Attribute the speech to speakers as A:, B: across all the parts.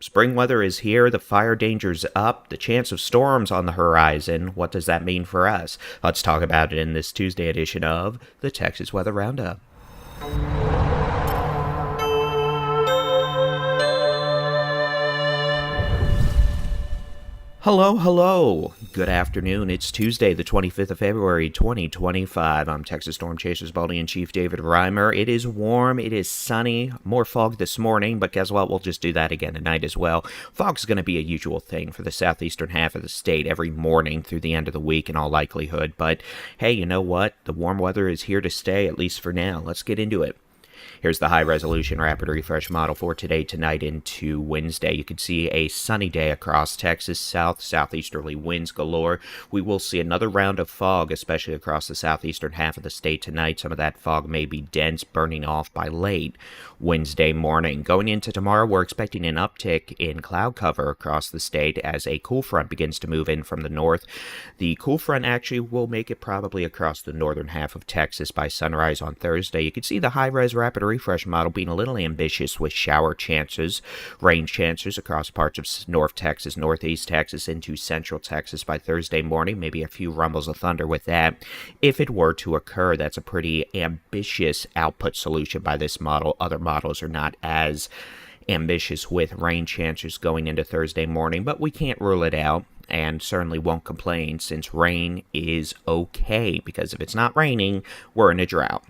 A: Spring weather is here, the fire danger's up, the chance of storms on the horizon. What does that mean for us? Let's talk about it in this Tuesday edition of the Texas Weather Roundup. Hello. Good afternoon. It's Tuesday, the 25th of February, 2025. I'm Texas Storm Chasers Baldy-in-Chief David Reimer. It is warm. It is sunny. More fog this morning, but guess what? We'll just do that again tonight as well. Fog's going to be a usual thing for the southeastern half of the state every morning through the end of the week in all likelihood. But hey, you know what? The warm weather is here to stay, at least for now. Let's get into it. Here's the high-resolution rapid refresh model for today, tonight, into Wednesday. You can see a sunny day across Texas, southeasterly winds galore. We will see another round of fog, especially across the southeastern half of the state tonight. Some of that fog may be dense, burning off by late Wednesday morning. Going into tomorrow, we're expecting an uptick in cloud cover across the state as a cool front begins to move in from the north. The cool front actually will make it probably across the northern half of Texas by sunrise on Thursday. You can see the high-res rapid refresh model being a little ambitious with shower chances, rain chances across parts of North Texas, Northeast Texas, into Central Texas by Thursday morning. Maybe a few rumbles of thunder with that. If it were to occur, that's a pretty ambitious output solution by this model. Other models are not as ambitious with rain chances going into Thursday morning, but we can't rule it out. And certainly won't complain since rain is okay, because if it's not raining, we're in a drought.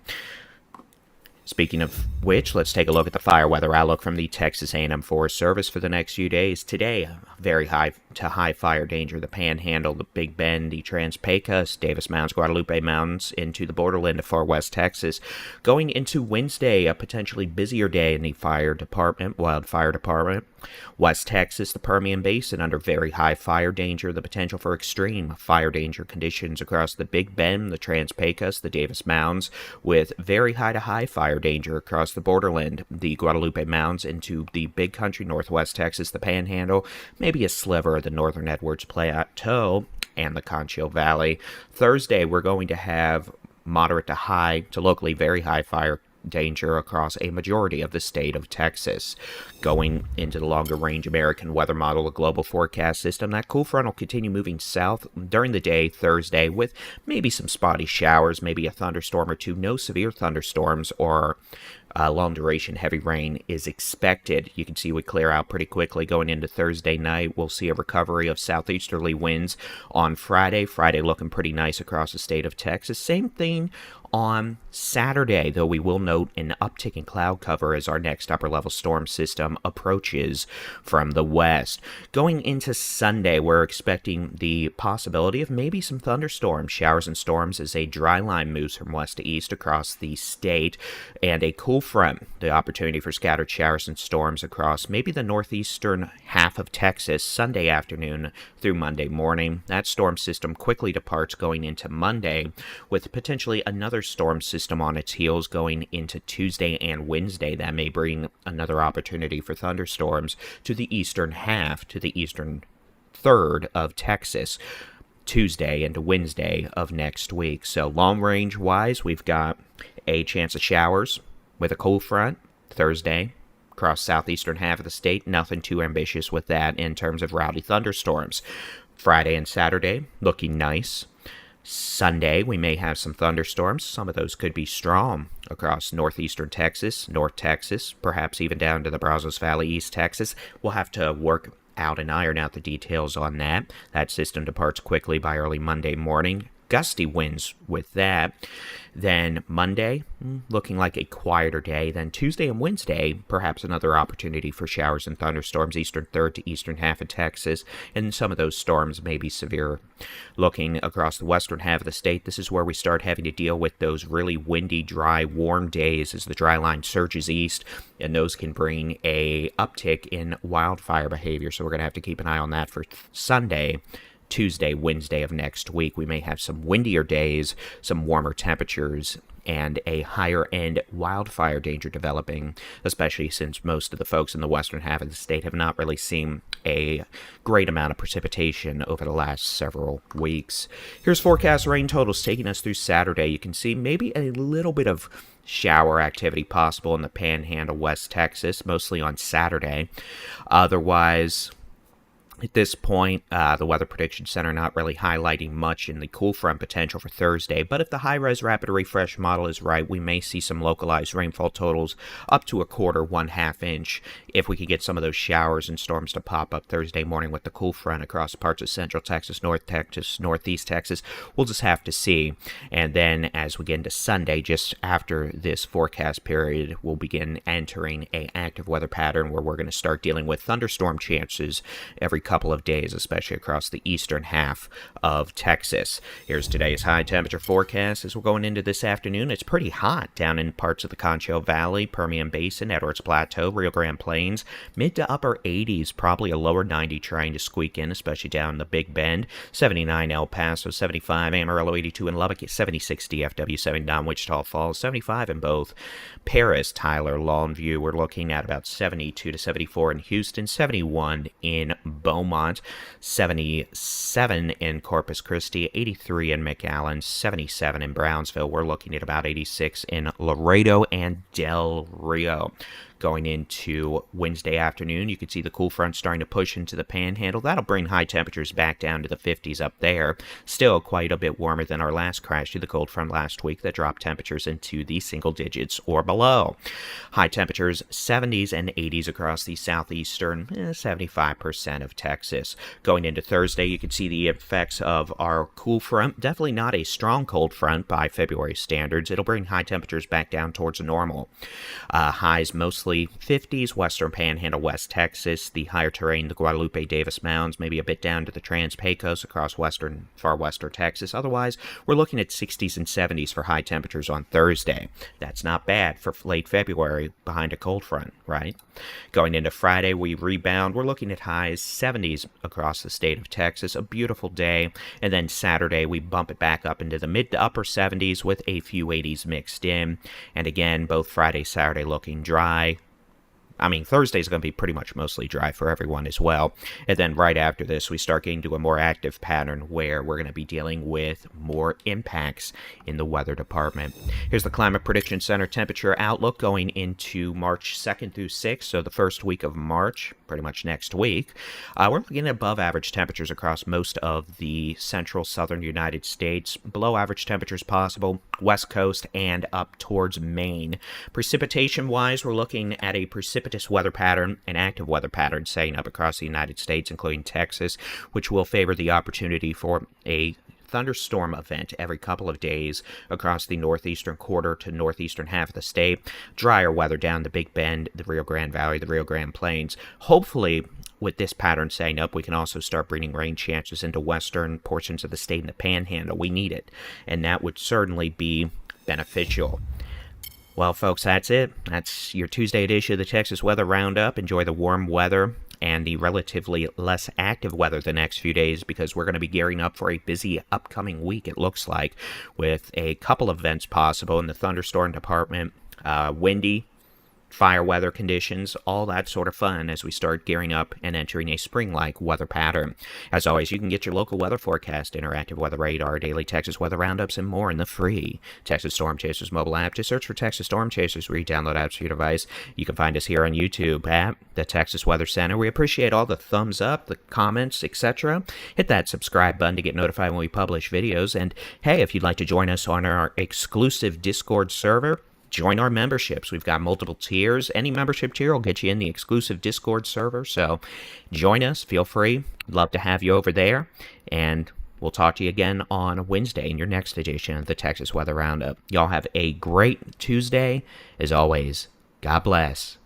A: Speaking of which, let's take a look at the fire weather outlook from the Texas A&M Forest Service for the next few days. Today, very high to high fire danger. The Panhandle, the Big Bend, the Trans-Pecos, Davis Mountains, Guadalupe Mountains, into the borderland of far west Texas. Going into Wednesday, a potentially busier day in the wildfire department. West Texas, the Permian Basin under very high fire danger. The potential for extreme fire danger conditions across the Big Bend, the Trans-Pecos, the Davis Mountains, with very high to high fire danger across the borderland, the Guadalupe Mountains, into the Big Country, Northwest Texas, the Panhandle, maybe a sliver of the northern Edwards Plateau, and the Concho Valley. Thursday, we're going to have moderate to high to locally very high fire danger across a majority of the state of Texas. Going into the longer range American weather model, a global forecast system, that cool front will continue moving south during the day Thursday with maybe some spotty showers, maybe a thunderstorm or two. No severe thunderstorms or long duration heavy rain is expected. You can see we clear out pretty quickly going into Thursday night. We'll see a recovery of southeasterly winds on Friday. Friday looking pretty nice across the state of Texas. Same thing on Saturday, though we will note an uptick in cloud cover as our next upper-level storm system approaches from the west. Going into Sunday, we're expecting the possibility of maybe some thunderstorms, showers and storms as a dry line moves from west to east across the state, and a cool front, the opportunity for scattered showers and storms across maybe the northeastern half of Texas Sunday afternoon through Monday morning. That storm system quickly departs going into Monday, with potentially another storm system on its heels going into Tuesday and Wednesday. That may bring another opportunity for thunderstorms to the eastern half, to the eastern third of Texas, Tuesday and Wednesday of next week. So long range wise, we've got a chance of showers with a cold front Thursday across southeastern half of the state. Nothing too ambitious with that in terms of rowdy thunderstorms. Friday and Saturday looking nice. Sunday, we may have some thunderstorms. Some of those could be strong across northeastern Texas, North Texas, perhaps even down to the Brazos Valley, East Texas. We'll have to work out and iron out the details on that. That system departs quickly by early Monday morning. Gusty winds with that. Then Monday, looking like a quieter day. Then Tuesday and Wednesday, perhaps another opportunity for showers and thunderstorms, eastern third to eastern half of Texas. And some of those storms may be severe. Looking across the western half of the state, this is where we start having to deal with those really windy, dry, warm days as the dry line surges east. And those can bring a uptick in wildfire behavior. So we're going to have to keep an eye on that for Sunday, Tuesday, Wednesday of next week. We may have some windier days, some warmer temperatures, and a higher-end wildfire danger developing, especially since most of the folks in the western half of the state have not really seen a great amount of precipitation over the last several weeks. Here's forecast rain totals taking us through Saturday. You can see maybe a little bit of shower activity possible in the Panhandle, West Texas, mostly on Saturday. Otherwise, at this point, the Weather Prediction Center not really highlighting much in the cool front potential for Thursday, but if the high-res rapid refresh model is right, we may see some localized rainfall totals up to a quarter, 1/2 inch, if we could get some of those showers and storms to pop up Thursday morning with the cool front across parts of central Texas, north Texas, northeast Texas. We'll just have to see. And then as we get into Sunday, just after this forecast period, we'll begin entering an active weather pattern where we're going to start dealing with thunderstorm chances every couple of days, especially across the eastern half of Texas. Here's today's high temperature forecast. As we're going into this afternoon, it's pretty hot down in parts of the Concho Valley, Permian Basin, Edwards Plateau, Rio Grande Plains, mid to upper 80s, probably a lower 90 trying to squeak in, especially down the Big Bend. 79 El Paso, 75 Amarillo, 82 in Lubbock, 76 DFW, 79 Wichita Falls, 75 in both Paris, Tyler, Longview. We're looking at about 72 to 74 in Houston, 71 in Beaumont, 77 in Corpus Christi, 83 in McAllen, 77 in Brownsville. We're looking at about 86 in Laredo and Del Rio. Going into Wednesday afternoon, you can see the cool front starting to push into the Panhandle. That'll bring high temperatures back down to the 50s up there. Still quite a bit warmer than our last crash to the cold front last week that dropped temperatures into the single digits or below. High temperatures 70s and 80s across the southeastern 75% of Texas. Going into Thursday, you can see the effects of our cool front. Definitely not a strong cold front by February standards. It'll bring high temperatures back down towards normal. Highs mostly 50s, western Panhandle, West Texas, the higher terrain, the Guadalupe Davis Mounds, maybe a bit down to the Trans-Pecos across far western Texas. Otherwise, we're looking at 60s and 70s for high temperatures on Thursday. That's not bad for late February behind a cold front, right? Going into Friday, we rebound. We're looking at highs 70s across the state of Texas. A beautiful day. And then Saturday, we bump it back up into the mid to upper 70s with a few 80s mixed in. And again, both Friday, Saturday looking dry. Thursday's going to be pretty much mostly dry for everyone as well. And then right after this, we start getting to a more active pattern where we're going to be dealing with more impacts in the weather department. Here's the Climate Prediction Center temperature outlook going into March 2nd through 6th, so the first week of March, pretty much next week. We're looking at above average temperatures across most of the central southern United States. Below average temperatures possible, west coast and up towards Maine. Precipitation-wise, we're looking at a precipitous weather pattern, an active weather pattern setting up across the United States, including Texas, which will favor the opportunity for a thunderstorm event every couple of days across the northeastern quarter to northeastern half of the state. Drier weather down the Big Bend, the Rio Grande Valley, the Rio Grande Plains. Hopefully, with this pattern setting up, we can also start bringing rain chances into western portions of the state and the Panhandle. We need it, and that would certainly be beneficial. Well, folks, that's it. That's your Tuesday edition of the Texas Weather Roundup. Enjoy the warm weather and the relatively less active weather the next few days, because we're going to be gearing up for a busy upcoming week, it looks like, with a couple of events possible in the thunderstorm department. Windy, fire weather conditions, all that sort of fun as we start gearing up and entering a spring-like weather pattern. As always, you can get your local weather forecast, interactive weather radar, daily Texas weather roundups, and more in the free Texas Storm Chasers mobile app. Just search for Texas Storm Chasers where you download apps for your device. You can find us here on YouTube at the Texas Weather Center. We appreciate all the thumbs up, the comments, etc. Hit that subscribe button to get notified when we publish videos. And hey, if you'd like to join us on our exclusive Discord server, join our memberships. We've got multiple tiers. Any membership tier will get you in the exclusive Discord server. So join us. Feel free. Love to have you over there. And we'll talk to you again on Wednesday in your next edition of the Texas Weather Roundup. Y'all have a great Tuesday. As always, God bless.